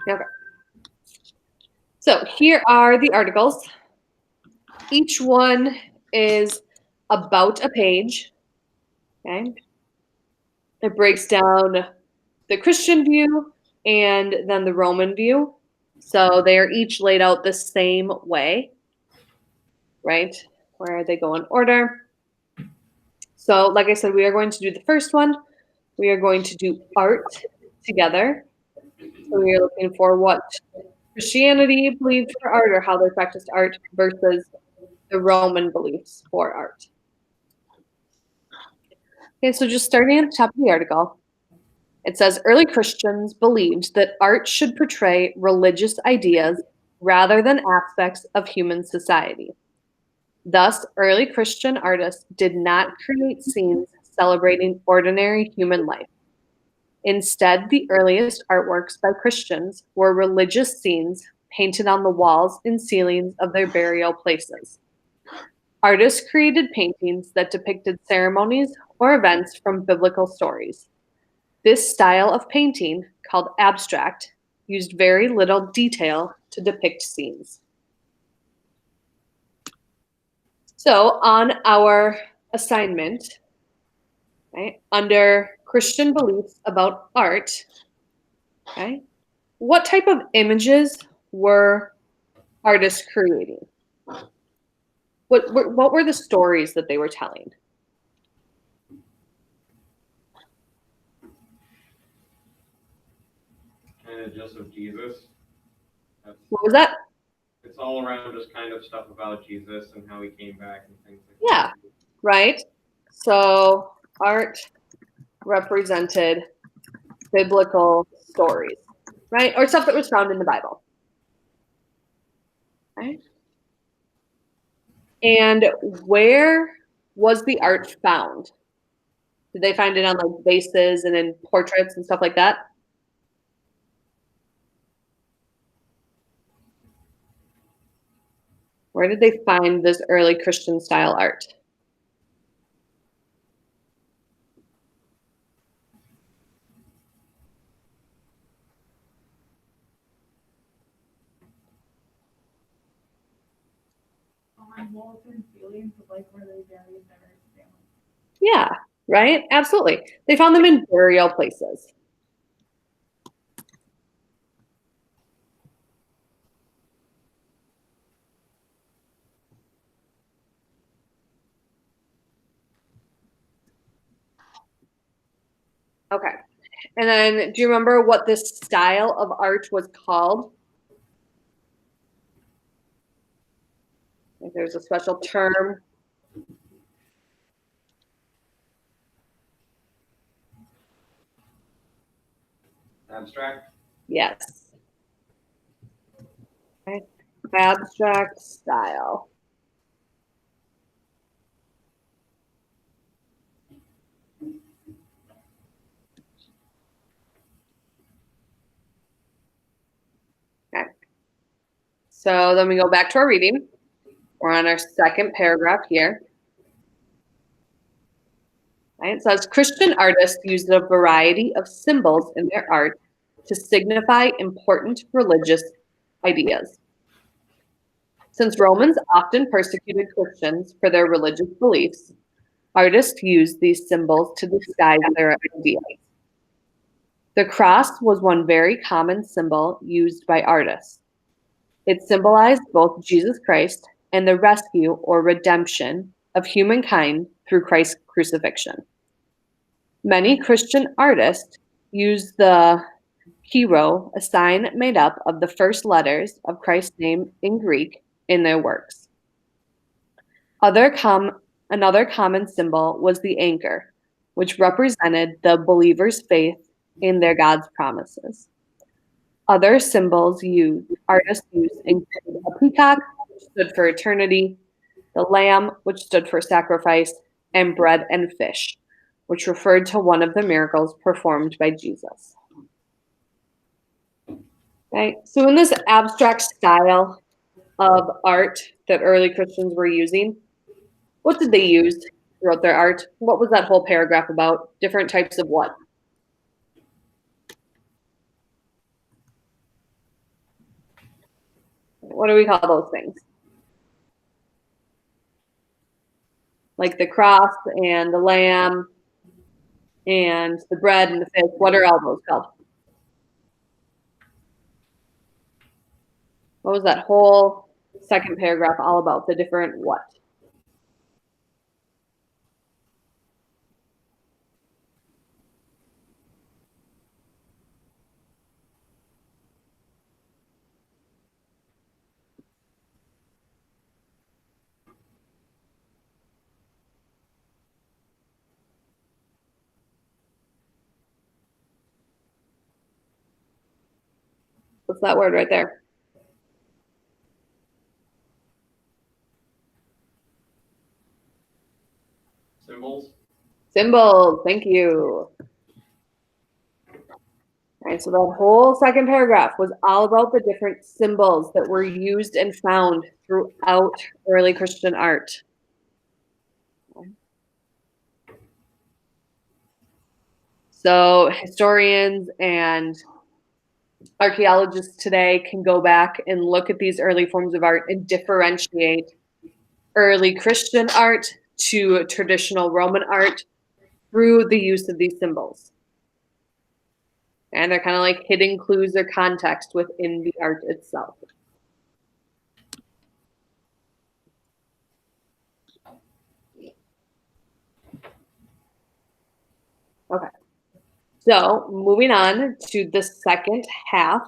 Okay. So here are the articles. Each one is about a page. Okay. It breaks down the Christian view and then the Roman view. So they are each laid out the same way, right? Where they go in order. So, like I said, we are going to do the first one. We are going to do art together. So we are looking for what Christianity believed for art or how they practiced art versus the Roman beliefs for art. Okay, so just starting at the top of the article, it says early Christians believed that art should portray religious ideas rather than aspects of human society. Thus, early Christian artists did not create scenes celebrating ordinary human life. Instead, the earliest artworks by Christians were religious scenes painted on the walls and ceilings of their burial places. Artists created paintings that depicted ceremonies or events from biblical stories. This style of painting, called abstract, used very little detail to depict scenes. So, on our assignment, right, under Christian beliefs about art, okay, what type of images were artists creating? What were the stories that they were telling? Kind of just of Jesus. What was that? It's all around just kind of stuff about Jesus and how he came back and things like Yeah, that. right. So art represented biblical stories, right? Or stuff that was found in the Bible. Right? And where was the art found? Did they find it on like vases and in portraits and stuff like that? Where did they find this early Christian style art? On walls and ceilings of like where they buried their family. Yeah, right? Absolutely. They found them in burial places. Okay. And then do you remember what this style of art was called? Like there's a special term. Abstract? Yes. Okay. Abstract style. Okay. So then we go back to our reading. We're on our second paragraph here. Right? It says Christian artists used a variety of symbols in their art to signify important religious ideas. Since Romans often persecuted Christians for their religious beliefs, artists used these symbols to disguise their ideas. The cross was one very common symbol used by artists. It symbolized both Jesus Christ and the rescue or redemption of humankind through Christ's crucifixion. Many Christian artists use the hero, a sign made up of the first letters of Christ's name in Greek, in their works. Another common symbol was the anchor, which represented the believer's faith in their God's promises. Other symbols artists used include a peacock, which stood for eternity, the lamb, which stood for sacrifice, and bread and fish, which referred to one of the miracles performed by Jesus. Okay, so in this abstract style of art that early Christians were using, what did they use throughout their art? What was that whole paragraph about? Different types of what? what do we call those things? Like the cross and the lamb and the bread and the fish. What are all those called? What was that whole second paragraph all about? The different what? What's that word right there? Symbols. Symbols. Thank you. All right, so that whole second paragraph was all about the different symbols that were used and found throughout early Christian art. So historians and archaeologists today can go back and look at these early forms of art and differentiate early Christian art to traditional Roman art through the use of these symbols. And they're kind of like hidden clues or context within the art itself. Okay. So moving on to the second half.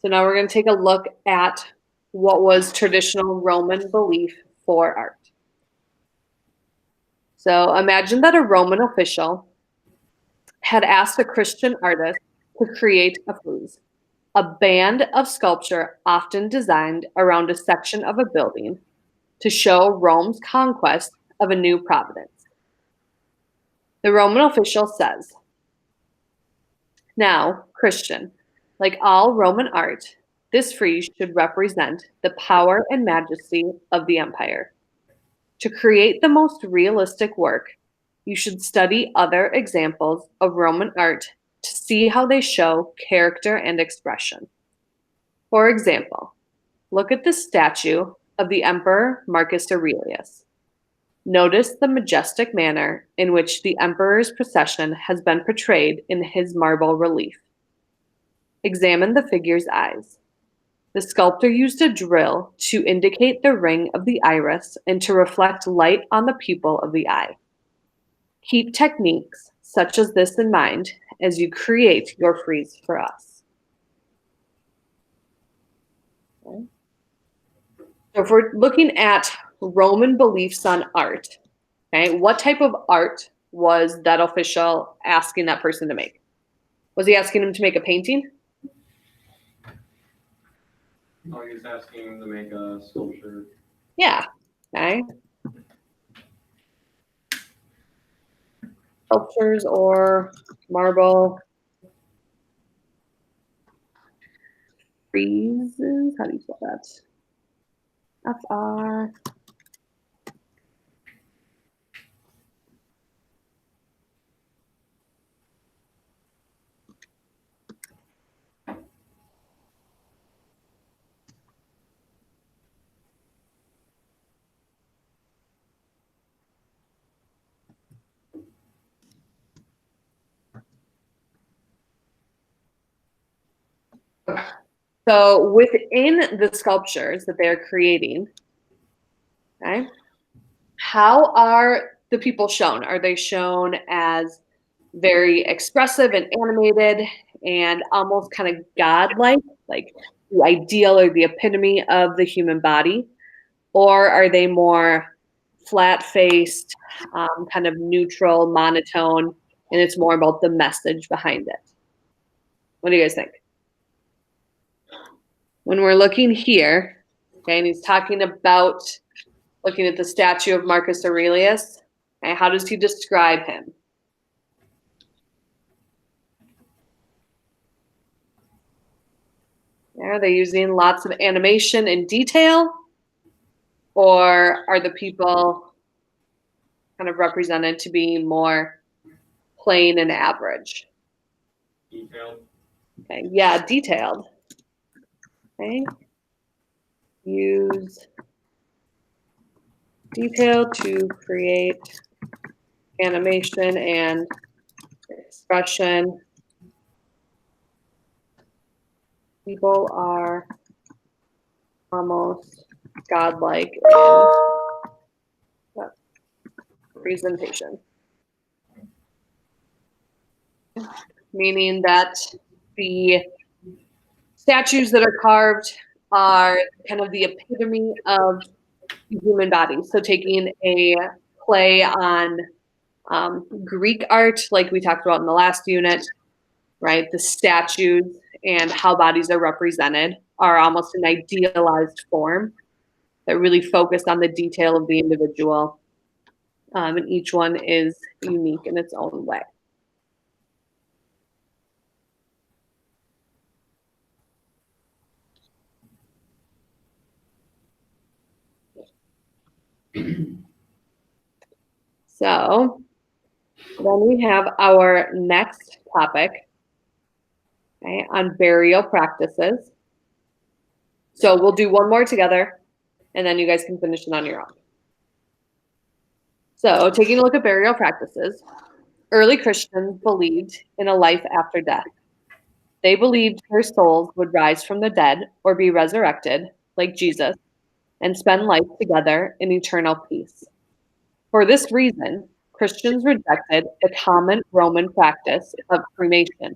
So now we're going to take a look at what was traditional Roman belief for art. So imagine that a Roman official had asked a Christian artist to create a frieze, a band of sculpture often designed around a section of a building to show Rome's conquest of a new province. The Roman official says, "Now, Christian, like all Roman art, this frieze should represent the power and majesty of the empire. To create the most realistic work, you should study other examples of Roman art to see how they show character and expression. For example, look at the statue of the Emperor Marcus Aurelius. Notice the majestic manner in which the emperor's procession has been portrayed in his marble relief. Examine the figure's eyes. The sculptor used a drill to indicate the ring of the iris and to reflect light on the pupil of the eye. Keep techniques such as this in mind as you create your frieze for us." Okay. So if we're looking at Roman beliefs on art, okay, what type of art was that official asking that person to make? Was he asking him to make a painting? Oh, he's asking him to make a sculpture. Yeah. Okay. Sculptures or marble friezes. How do you spell that? F-R. So within the sculptures that they're creating, okay, how are the people shown? Are they shown as very expressive and animated and almost kind of godlike, like the ideal or the epitome of the human body? Or are they more flat-faced, kind of neutral, monotone, and it's more about the message behind it? What do you guys think? When we're looking here, okay, and he's talking about looking at the statue of Marcus Aurelius, okay, how does he describe him? Are they using lots of animation and detail? Or are the people kind of represented to be more plain and average? Detailed. Okay, yeah, detailed. Okay. use detail to create animation and expression. People are almost godlike in presentation. Meaning that the statues that are carved are kind of the epitome of the human body. So taking a play on Greek art, like we talked about in the last unit, right? The statues and how bodies are represented are almost an idealized form that really focus on the detail of the individual. And each one is unique in its own way. So then we have our next topic, okay, on burial practices. So we'll do one more together, and then you guys can finish it on your own. So taking a look at burial practices, early Christians believed in a life after death. They believed their souls would rise from the dead or be resurrected, like Jesus, and spend life together in eternal peace. For this reason, Christians rejected the common Roman practice of cremation,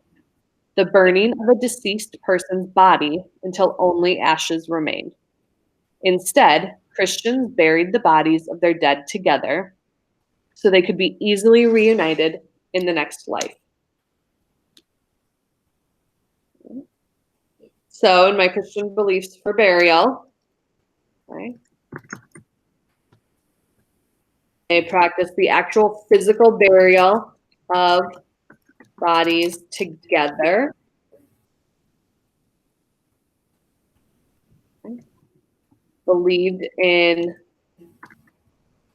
the burning of a deceased person's body until only ashes remained. Instead, Christians buried the bodies of their dead together so they could be easily reunited in the next life. So, in my Christian beliefs for burial, okay, they practice the actual physical burial of bodies together. Okay. Believed in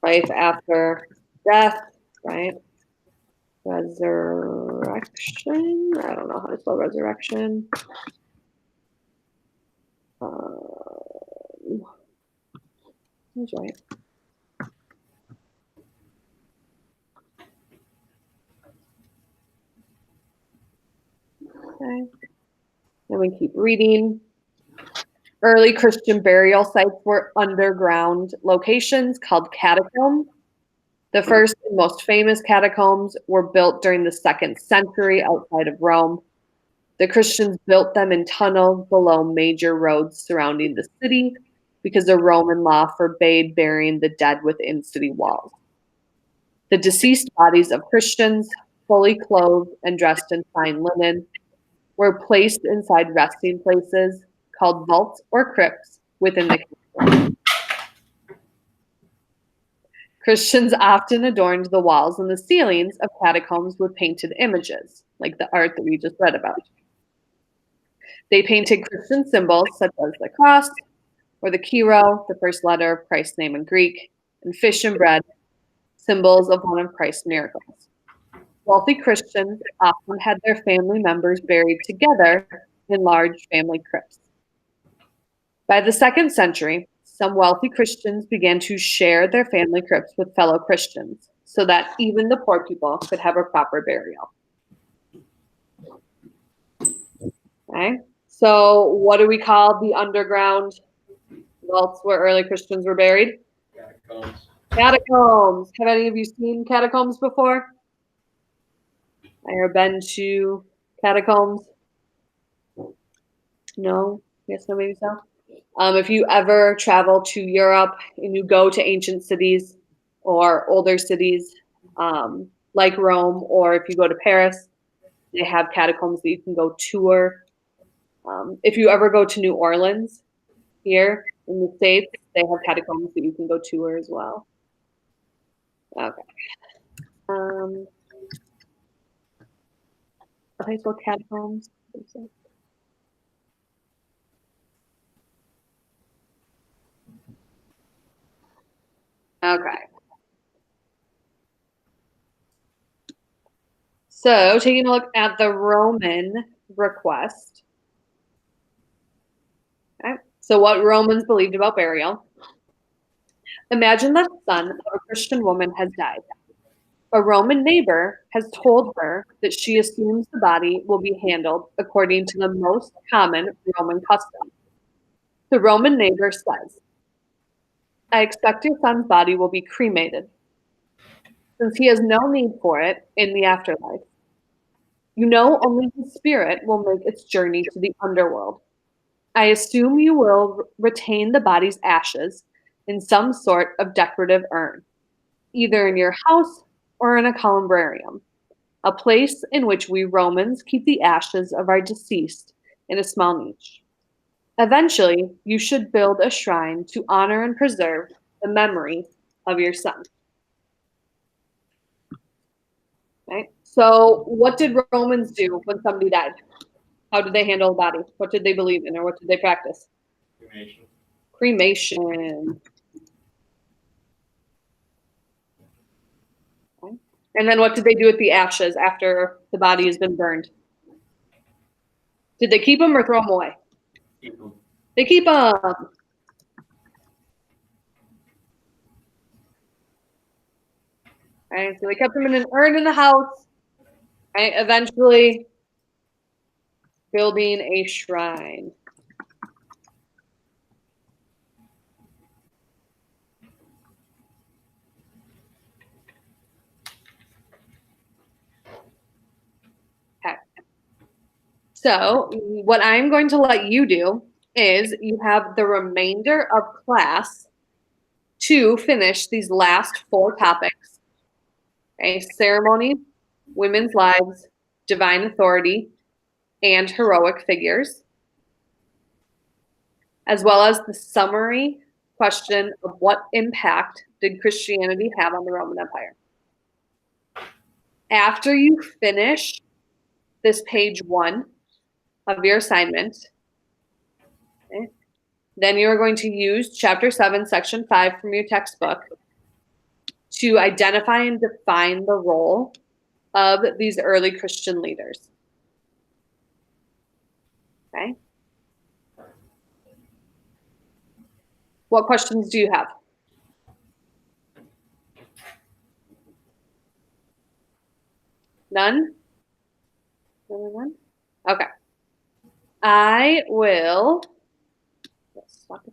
life after death, right? Resurrection. I don't know how to spell resurrection. That's right. Okay. Then we keep reading. Early Christian burial sites were underground locations called catacombs. The first and most famous catacombs were built during the 2nd century outside of Rome. The Christians built them in tunnels below major roads surrounding the city because the Roman law forbade burying the dead within city walls. The deceased bodies of Christians, fully clothed and dressed in fine linen, were placed inside resting places called vaults or crypts within the catacomb. Christians often adorned the walls and the ceilings of catacombs with painted images, like the art that we just read about. They painted Christian symbols such as the cross or the Chi-Rho, the first letter of Christ's name in Greek, and fish and bread, symbols of one of Christ's miracles. Wealthy Christians often had their family members buried together in large family crypts. By the 2nd century, some wealthy Christians began to share their family crypts with fellow Christians so that even the poor people could have a proper burial. Okay, so what do we call the underground vaults where early Christians were buried? Catacombs. Catacombs. Have any of you seen catacombs before? I have been to catacombs. No? Yes, no, maybe so. If you ever travel to Europe and you go to ancient cities or older cities like Rome, or if you go to Paris, they have catacombs that you can go tour. If you ever go to New Orleans here in the States, they have catacombs that you can go tour as well. Okay. High school catacombs. Okay. So taking a look at the Roman request. Okay. So what Romans believed about burial. Imagine the son of a Christian woman has died. A Roman neighbor has told her that she assumes the body will be handled according to the most common Roman custom. The Roman neighbor says, I expect your son's body will be cremated, since he has no need for it in the afterlife. You know only his spirit will make its journey to the underworld. I assume you will retain the body's ashes in some sort of decorative urn, either in your house or in a columbarium, a place in which we Romans keep the ashes of our deceased in a small niche. Eventually, you should build a shrine to honor and preserve the memory of your son. Right? So, what did Romans do when somebody died? How did they handle the body? What did they believe in, or what did they practice? Cremation. Cremation. Okay. And then what did they do with the ashes after the body has been burned? Did they keep them or throw them away? Keep them. They keep them. Right? So they kept them in an urn in the house. Right? Eventually, building a shrine. Okay. So what I'm going to let you do is you have the remainder of class to finish these last 4 topics. Okay, ceremony, women's lives, divine authority, and heroic figures, as well as the summary question of what impact did Christianity have on the Roman Empire. After you finish this page 1 of your assignment, okay, then you're going to use chapter 7, section 5 from your textbook to identify and define the role of these early Christian leaders. Okay? What questions do you have? None? None? Okay. I will stop the